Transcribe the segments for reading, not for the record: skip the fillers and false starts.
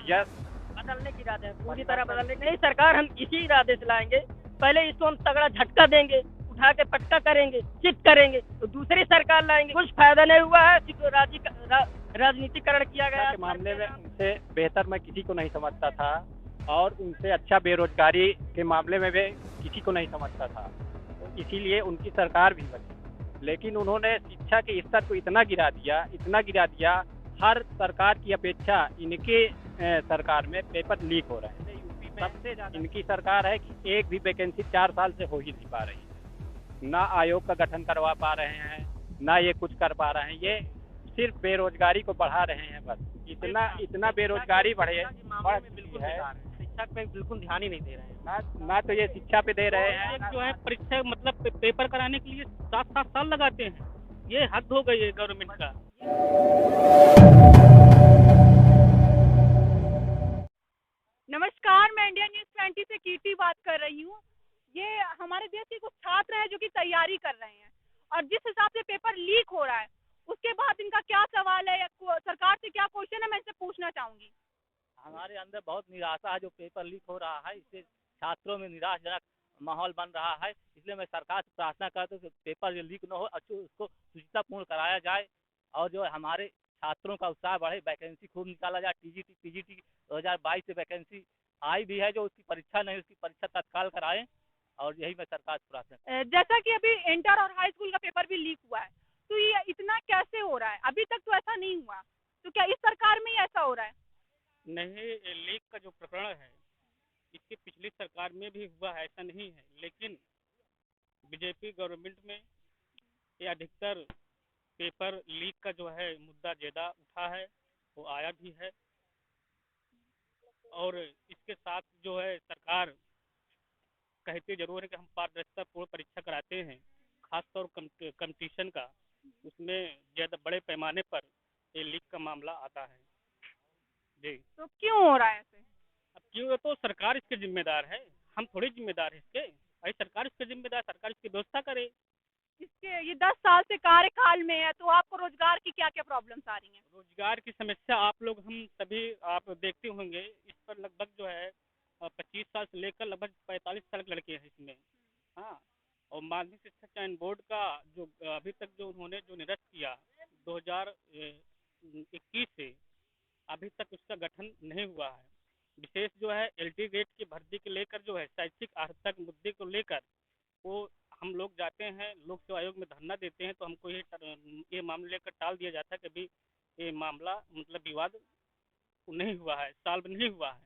Yes. बदलने की इरादे हैं, पूरी तरह बदलने की नहीं सरकार, हम इसी इरादे से लाएंगे। पहले इसको हम तगड़ा झटका देंगे, उठा के पटका करेंगे, चित करेंगे, तो दूसरी सरकार लाएंगे। कुछ फायदा नहीं हुआ है, सिर्फ राजनीतिकरण किया गया के मामले में उनसे बेहतर मैं किसी को नहीं समझता था, और उनसे अच्छा बेरोजगारी के मामले में भी किसी को नहीं समझता था, तो इसीलिए उनकी सरकार भी बनी। लेकिन उन्होंने शिक्षा के स्तर को इतना गिरा दिया, हर सरकार की अपेक्षा इनके सरकार में पेपर लीक हो रहे हैं। यूपी में सबसे ज्यादा इनकी सरकार है कि एक भी वैकेंसी 4 साल से हो ही नहीं पा रही है, ना आयोग का गठन करवा पा रहे हैं, ना ये कुछ कर पा रहे हैं। ये सिर्फ बेरोजगारी को बढ़ा रहे हैं, बस इतना बेरोजगारी बढ़ बिल्कुल है, शिक्षा पे बिल्कुल ध्यान ही नहीं दे रहे हैं। ना तो ये शिक्षा पे दे रहे हैं, जो है परीक्षा मतलब पेपर कराने के लिए 7-7 साल लगाते हैं, ये हद हो गई है गवर्नमेंट का। नमस्कार, मैं इंडिया न्यूज़ 20 से कीर्ति बात कर रही हूँ। ये हमारे देश के कुछ छात्र हैं जो कि तैयारी कर रहे हैं, और जिस हिसाब से पेपर लीक हो रहा है, उसके बाद इनका क्या सवाल है या सरकार से क्या क्वेश्चन है, मैं इनसे पूछना चाहूंगी। हमारे अंदर बहुत निराशा है, जो पेपर लीक हो रहा है, इससे छात्रों में निराशजनक माहौल बन रहा है। इसलिए मैं सरकार से प्रार्थना करता हूँ कि पेपर लीक न हो, उसको शुचितापूर्ण कराया जाए, और जो है हमारे छात्रों का उत्साह बढ़े, वैकेंसी खूब निकाला जाए। टीजीटी 2022 से वैकेंसी आई भी है, जो उसकी परीक्षा नहीं, उसकी परीक्षा तत्काल कराएं, और यही मैं सरकार से प्रार्थना। जैसा कि अभी इंटर और हाई स्कूल का पेपर भी लीक हुआ है, तो ये इतना कैसे हो रहा है? अभी तक तो ऐसा नहीं हुआ, तो क्या इस सरकार में ही ऐसा हो रहा है? नहीं, लीक का जो प्रकरण है, इसकी पिछली सरकार में भी हुआ है, ऐसा नहीं है। लेकिन बीजेपी गवर्नमेंट में ये अधिकतर पेपर लीक का जो है मुद्दा ज़्यादा उठा है, वो आया भी है। और इसके साथ जो है सरकार कहते जरूर है कि हम पारदर्शितापूर्ण परीक्षा कराते हैं, खासतौर कंपटीशन का, उसमें ज़्यादा बड़े पैमाने पर ये लीक का मामला आता है जी। तो क्यों हो रहा है ऐसे? अब क्यों, तो सरकार इसके जिम्मेदार है, हम थोड़ी जिम्मेदार है इसके। भाई सरकार इसके जिम्मेदार, सरकार इसकी व्यवस्था करे। इसके ये 10 साल से कार्यकाल में है, तो आपको रोजगार की क्या क्या प्रॉब्लम्स आ रही हैं? रोजगार की समस्या आप लोग हम सभी आप देखते होंगे, इस पर लगभग जो है 25 साल से लेकर लगभग 45 साल के लड़के हैं इसमें। हाँ, और माध्यमिक शिक्षा चयन बोर्ड का जो अभी तक जो उन्होंने जो निरस्त किया 2021 से अभी तक उसका गठन नहीं हुआ है। विशेष जो है एलटी ग्रेड की भर्ती के लेकर जो है शैक्षिक अर्हता के मुद्दे को लेकर वो हम लोग जाते हैं, लोक सेवा आयोग में धरना देते हैं, तो हमको ये मामले लेकर टाल दिया जाता है कि अभी ये मामला मतलब विवाद नहीं हुआ है, सॉल्व नहीं हुआ है।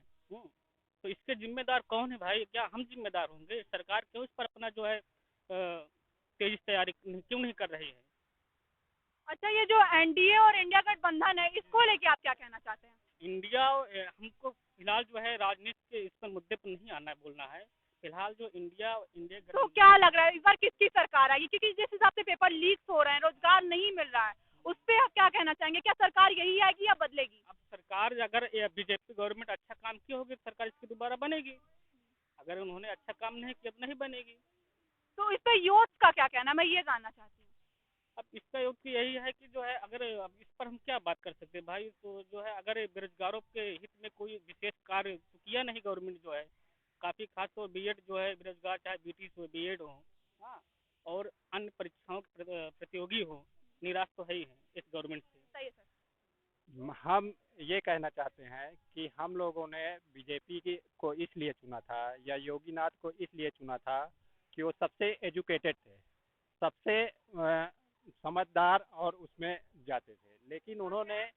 तो इसके जिम्मेदार कौन है भाई? क्या हम जिम्मेदार होंगे? सरकार क्यों इस पर अपना जो है तेजी से तैयारी क्यों नहीं कर रही है? अच्छा, ये जो एनडीए और इंडिया गठबंधन है, इसको लेके आप क्या कहना चाहते हैं? इंडिया हमको फिलहाल जो है राजनीति के इस पर मुद्दे पर नहीं आना बोलना है। फिलहाल जो इंडिया तो क्या लग रहा है इस बार किसकी सरकार आएगी? क्योंकि जिस हिसाब से पेपर लीक हो रहे हैं, रोजगार नहीं मिल रहा है, उस पर आप क्या कहना चाहेंगे? क्या सरकार यही आएगी या बदलेगी? अब सरकार अगर बीजेपी गवर्नमेंट अच्छा काम की होगी तो सरकार इसकी दोबारा बनेगी, अगर उन्होंने अच्छा काम नहीं किया तो नहीं बनेगी। तो इस पर यूथ का क्या कहना है, मैं ये जानना चाहती हूँ। अब इसका योग तो यही है कि जो है अगर अब इस पर हम क्या बात कर सकते हैं भाई, तो जो है अगर बेरोजगारों के हित में कोई विशेष कार्य तो किया नहीं गवर्नमेंट जो है, काफ़ी खास तो बीएड जो है बेरोजगार, चाहे बीटी हो बीएड हो, हाँ, और अन्य परीक्षाओं के प्रतियोगी हो, निराश तो है ही है इस गवर्नमेंट से। सही है सर। हम ये कहना चाहते हैं कि हम लोगों ने बीजेपी को इसलिए चुना था, या योगीनाथ को इसलिए चुना था कि वो सबसे एजुकेटेड थे, सबसे समझदार और उसमें जाते थे। लेकिन उन्होंने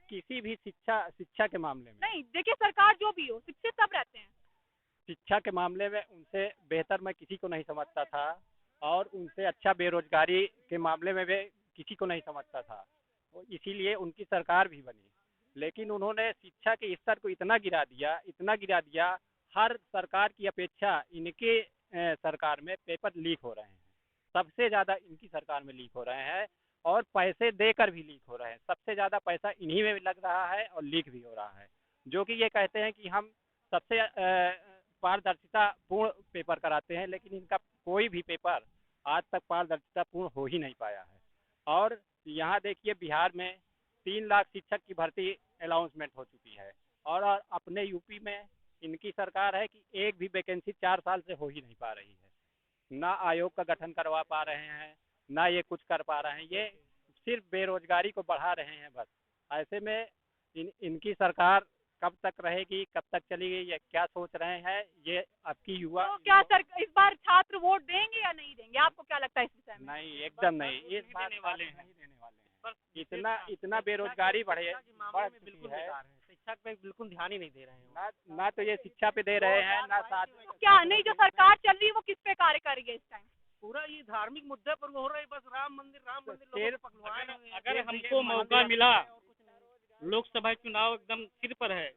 किसी भी शिक्षा के मामले में, नहीं देखिए, सरकार जो भी हो, शिक्षित सब रहते हैं। शिक्षा के मामले में उनसे बेहतर मैं किसी को नहीं समझता था, और उनसे अच्छा बेरोजगारी के मामले में भी किसी को नहीं समझता था, तो इसीलिए उनकी सरकार भी बनी। लेकिन उन्होंने शिक्षा के स्तर को इतना गिरा दिया, हर सरकार की अपेक्षा इनके सरकार में पेपर लीक हो रहे हैं, सबसे ज़्यादा इनकी सरकार में लीक हो रहे हैं, और पैसे देकर भी लीक हो रहे हैं। सबसे ज़्यादा पैसा इन्हीं में लग रहा है और लीक भी हो रहा है, जो कि ये कहते हैं कि हम सबसे पारदर्शिता पूर्ण पेपर कराते हैं, लेकिन इनका कोई भी पेपर आज तक पारदर्शिता पूर्ण हो ही नहीं पाया है। और यहाँ देखिए बिहार में 3 लाख शिक्षक की भर्ती अनाउंसमेंट हो चुकी है, और अपने यूपी में इनकी सरकार है कि एक भी वैकेंसी 4 साल से हो ही नहीं पा रही है। ना आयोग का गठन करवा पा रहे हैं, ना ये कुछ कर पा रहे हैं, ये सिर्फ बेरोजगारी को बढ़ा रहे हैं बस। ऐसे में इनकी सरकार कब तक रहेगी, कब तक चलेगी, ये क्या सोच रहे हैं ये आपकी युवा। तो क्या सर इस बार छात्र वोट देंगे या नहीं देंगे, आपको क्या लगता है इस विषय में? नहीं, एकदम नहीं, इस बार देने वाले हैं। नहीं देने वाले हैं। इतना बेरोजगारी बढ़ चुकी है, शिक्षा पे बिल्कुल ध्यान ही नहीं दे रहे हैं। ना तो ये शिक्षा पे दे रहे हैं, ना साथ तो क्या नहीं, जो सरकार चल रही है वो किस पे कार्य कर रही है इस टाइम? पूरा ये धार्मिक मुद्दे पर हो रहा है, बस राम मंदिर लोगों को पकड़वाए हैं। अगर हमको मौका मिला, लोकसभा चुनाव एकदम सिर पर है,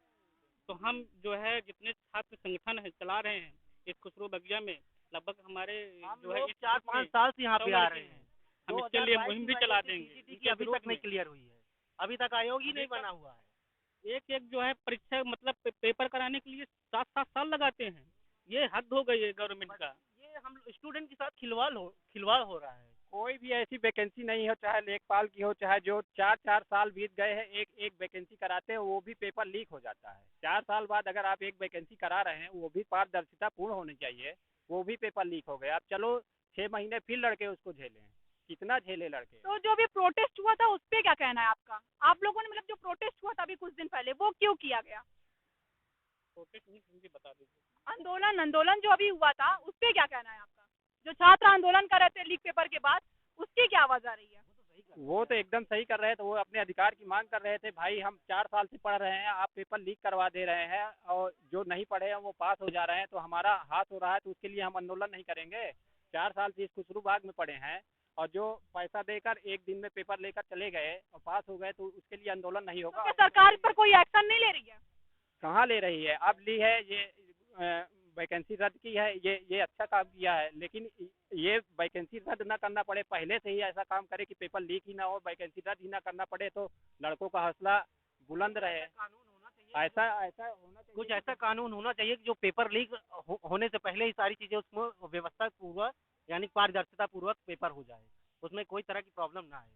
तो हम जो है जितने छात्र संगठन है चला रहे हैं इस खुसरो बगिया में, लगभग हमारे जो है 4-5 साल से यहाँ पे आ रहे हैं। हम इसके लिए मुहिम भी चला देंगे कि अभी तक नहीं क्लियर हुई है, अभी तक आयोग ही नहीं बना हुआ है। एक जो है परीक्षा मतलब पेपर कराने के लिए 7-7 साल लगाते हैं। ये हद हो गई है गवर्नमेंट का। ये हम स्टूडेंट के साथ खिलवाड़ हो रहा है। कोई भी ऐसी वैकेंसी नहीं हो, चाहे लेखपाल की हो, चाहे जो 4-4 साल बीत गए हैं, एक वैकेंसी कराते हैं वो भी पेपर लीक हो जाता है। 4 साल बाद अगर आप एक वैकेंसी करा रहे हैं, वो भी पारदर्शिता पूर्ण होनी चाहिए, वो भी पेपर लीक हो गए। आप चलो 6 महीने फिर लड़के उसको झेलें, कितना झेले लड़के। तो जो भी प्रोटेस्ट हुआ था उस पे क्या कहना है आपका? आप लोगों ने मतलब जो प्रोटेस्ट हुआ था अभी कुछ दिन पहले, वो क्यों किया गया? प्रोटेस्ट मुझे बता दीजिए। आंदोलन जो अभी हुआ था उस पे क्या कहना है आपका? जो छात्र आंदोलन कर रहे थे लीक पेपर के बाद, उसकी क्या आवाज आ रही है? वो तो एकदम सही कर रहे थे, वो अपने अधिकार की मांग कर रहे थे। भाई हम 4 साल से पढ़ रहे हैं, आप पेपर लीक करवा दे रहे हैं और जो नहीं पढ़े हैं वो पास हो जा रहे हैं, तो हमारा हाथ हो रहा है, तो उसके लिए हम आंदोलन नहीं करेंगे। 4 साल से इस खुसरू बाग में पढ़े हैं और जो पैसा देकर एक दिन में पेपर लेकर चले गए और पास हो गए, तो उसके लिए आंदोलन नहीं होगा। तो सरकार इस पर कोई एक्शन नहीं ले रही है? कहाँ ले रही है? अब ली है, ये वैकेंसी रद्द की है, ये अच्छा काम किया है, लेकिन ये वैकेंसी रद्द ना करना पड़े, पहले से ही ऐसा काम करे कि पेपर लीक ही ना हो, वैकेंसी रद्द ही ना करना पड़े, तो लड़कों का हौसला बुलंद रहे। ऐसा होना चाहिए, कुछ ऐसा कानून होना चाहिए कि जो पेपर लीक होने से पहले ही सारी चीजें उसमें व्यवस्था पूर्वक यानी पारदर्शिता पूर्वक पेपर हो जाए, उसमें कोई तरह की प्रॉब्लम ना आए।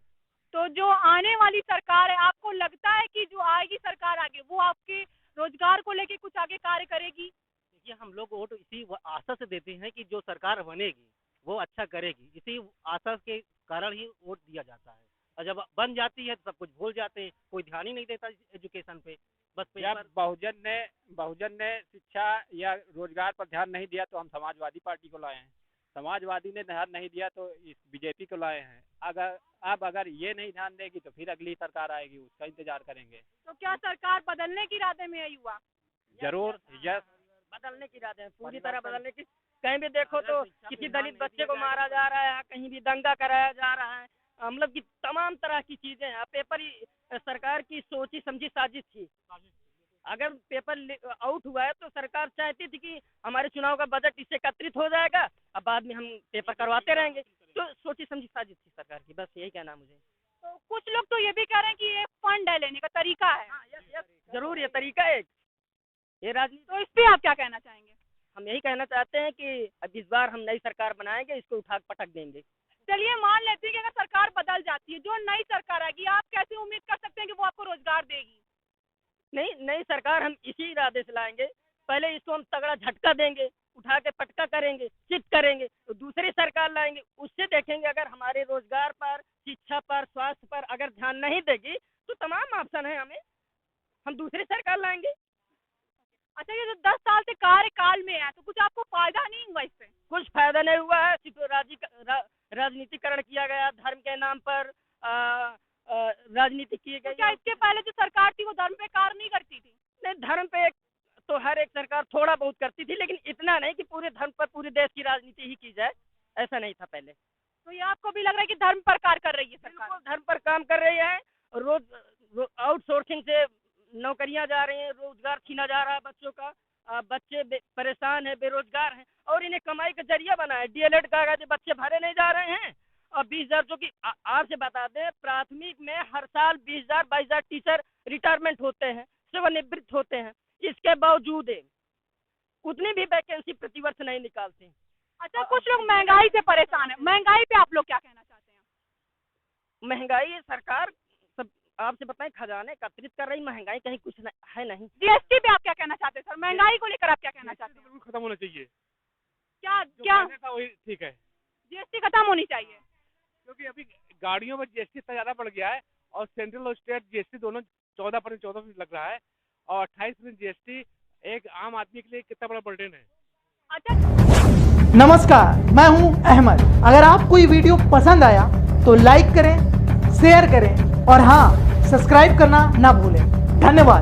तो जो आने वाली सरकार है, आपको लगता है कि जो आएगी सरकार आगे, वो आपके रोजगार को लेके कुछ आगे कार्य करेगी? देखिए, हम लोग वोट इसी आशा से देते हैं कि जो सरकार बनेगी वो अच्छा करेगी, इसी आशा के कारण ही वोट दिया जाता है। और जब बन जाती है तो सब कुछ भूल जाते हैं, कोई ध्यान ही नहीं देता एजुकेशन पे, बस पेपर। बहुजन ने शिक्षा या रोजगार पर ध्यान नहीं दिया तो हम समाजवादी पार्टी को लाए हैं, समाजवादी ने ध्यान नहीं दिया तो इस बीजेपी को लाए हैं। अगर ये नहीं ध्यान देगी तो फिर अगली सरकार आएगी, उसका इंतजार करेंगे। तो क्या सरकार बदलने की इरादे में है युवा? जरूर, यस, बदलने की इरादे हैं, पूरी तरह बदलने की। कहीं भी देखो तो किसी दलित बच्चे को मारा जा रहा है, कहीं भी दंगा कराया जा रहा है, मतलब कि तमाम तरह की चीजें हैं। पेपर ही सरकार की सोची समझी साजिश थी। अगर पेपर आउट हुआ है तो सरकार चाहती थी कि हमारे चुनाव का बजट इससे एकत्रित हो जाएगा, अब बाद में हम पेपर करवाते रहेंगे, तो सोची समझी साजिश थी सरकार की, बस यही कहना मुझे। तो कुछ लोग तो ये भी कह रहे हैं कि ये फंड है लेने का तरीका है। जरूर ये तरीका है, ये राजनीति। तो इस पे आप क्या कहना चाहेंगे? हम यही कहना चाहते हैं कि अब इस बार हम नई सरकार बनाएंगे, इसको उठा पटक देंगे। चलिए मान लेते हैं कि अगर सरकार बदल जाती है, जो नई सरकार आएगी, आप कैसे उम्मीद कर सकते हैं कि वो आपको रोजगार देगी? नहीं, नई सरकार हम इसी इरादे से लाएंगे, पहले इसको हम तगड़ा झटका देंगे, उठा के पटका करेंगे, चित करेंगे, तो दूसरी सरकार लाएंगे, उससे देखेंगे अगर हमारे रोजगार पर, शिक्षा पर, स्वास्थ्य पर अगर ध्यान नहीं देगी तो तमाम ऑप्शन है हमें, हम दूसरी सरकार लाएंगे। अच्छा, ये जो 10 साल से कार्यकाल में है तो कुछ आपको फायदा नहीं हुआ इससे? कुछ फायदा नहीं हुआ है, सिर्फ राजनीतिकरण किया गया, धर्म के नाम पर राजनीति की गई। तो क्या इसके पहले जो सरकार थी वो धर्म पे कार्य नहीं करती थी? नहीं, धर्म पे तो हर एक सरकार थोड़ा बहुत करती थी, लेकिन इतना नहीं कि पूरे धर्म पर पूरे देश की राजनीति ही की जाए, ऐसा नहीं था पहले। तो ये आपको भी लग रहा है कि धर्म पर कार्य कर रही है सरकार? बिल्कुल धर्म पर काम कर रही है, रोज आउटसोर्सिंग से नौकरियां जा रही हैं, रोजगार छीना जा रहा है बच्चों का, बच्चे परेशान है, बेरोजगार हैं, और इन्हें कमाई का जरिया बना है। DLED कागज बच्चे भरे नहीं जा रहे हैं, और 20,000 जो कि आपसे बता दें, प्राथमिक में हर साल 20,000 22,000 टीचर रिटायरमेंट होते हैं, सेवानिवृत्त होते हैं, इसके बावजूद उतनी भी वैकेंसी प्रतिवर्ष नहीं निकालते हैं। अच्छा, कुछ लोग महंगाई से परेशान है, महंगाई पे आप लोग क्या कहना चाहते हैं? महंगाई सरकार सब आपसे बताएं, खजाने एकत्रित कर रही, महंगाई कहीं कुछ है नहीं। जीएसटी पे आप क्या कहना चाहते हैं सर? महंगाई को लेकर आप क्या कहना चाहते हैं? बिल्कुल खत्म होना चाहिए, क्या जो क्या पहले था वही ठीक है, जीएसटी खत्म होनी चाहिए? क्योंकि अभी गाड़ियों में जीएसटी इतना ज़्यादा बढ़ गया है और सेंट्रल और स्टेट जीएसटी दोनों 14% 14% लग रहा है और 28% जीएसटी एक आम आदमी के लिए कितना बड़ा बर्डन है। अच्छा, नमस्कार, मैं हूं अहमद। अगर आपको ये वीडियो पसंद आया तो लाइक करें, शेयर करें और हाँ, सब्सक्राइब करना ना भूलें। धन्यवाद।